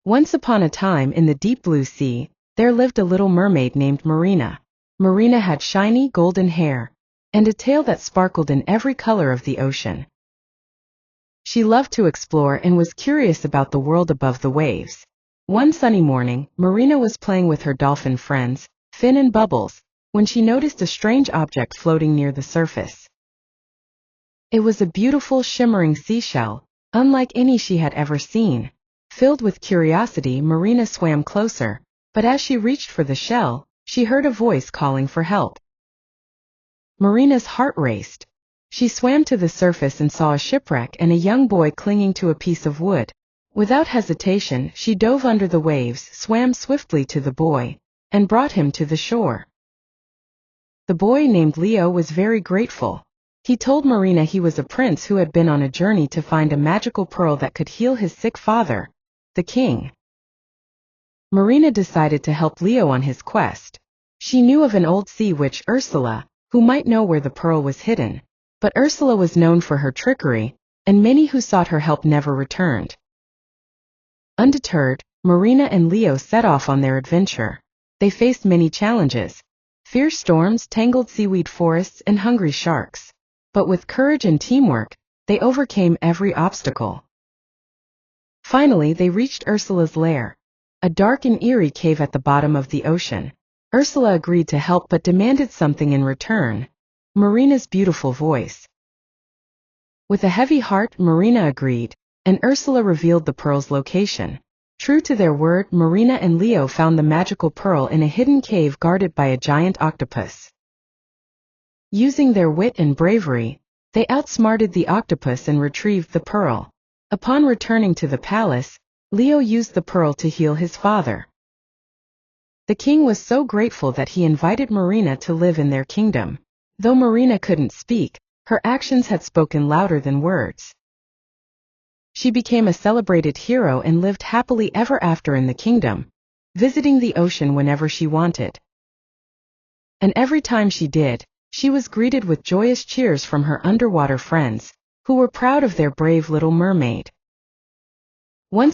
Once upon a time in the deep blue sea, there lived a little mermaid named Marina. Marina had shiny golden hair, and a tail that sparkled in every color of the ocean. She loved to explore and was curious about the world above the waves. One sunny morning, Marina was playing with her dolphin friends, Fin and Bubbles, when she noticed a strange object floating near the surface. It was a beautiful shimmering seashell, unlike any she had ever seen. Filled with curiosity, Marina swam closer, but as she reached for the shell, she heard a voice calling for help. Marina's heart raced. She swam to the surface and saw a shipwreck and a young boy clinging to a piece of wood. Without hesitation, she dove under the waves, swam swiftly to the boy, and brought him to the shore. The boy, named Leo, was very grateful. He told Marina he was a prince who had been on a journey to find a magical pearl that could heal his sick father, the king. Marina decided to help Leo on his quest. She knew of an old sea witch, Ursula, who might know where the pearl was hidden, but Ursula was known for her trickery, and many who sought her help never returned. Undeterred, Marina and Leo set off on their adventure. They faced many challenges: fierce storms, tangled seaweed forests, and hungry sharks. But with courage and teamwork, they overcame every obstacle. Finally, they reached Ursula's lair, a dark and eerie cave at the bottom of the ocean. Ursula agreed to help but demanded something in return: Marina's beautiful voice. With a heavy heart, Marina agreed, and Ursula revealed the pearl's location. True to their word, Marina and Leo found the magical pearl in a hidden cave guarded by a giant octopus. Using their wit and bravery, they outsmarted the octopus and retrieved the pearl. Upon returning to the palace, Leo used the pearl to heal his father. The king was so grateful that he invited Marina to live in their kingdom. Though Marina couldn't speak, her actions had spoken louder than words. She became a celebrated hero and lived happily ever after in the kingdom, visiting the ocean whenever she wanted. And every time she did, she was greeted with joyous cheers from her underwater friends, who were proud of their brave little mermaid.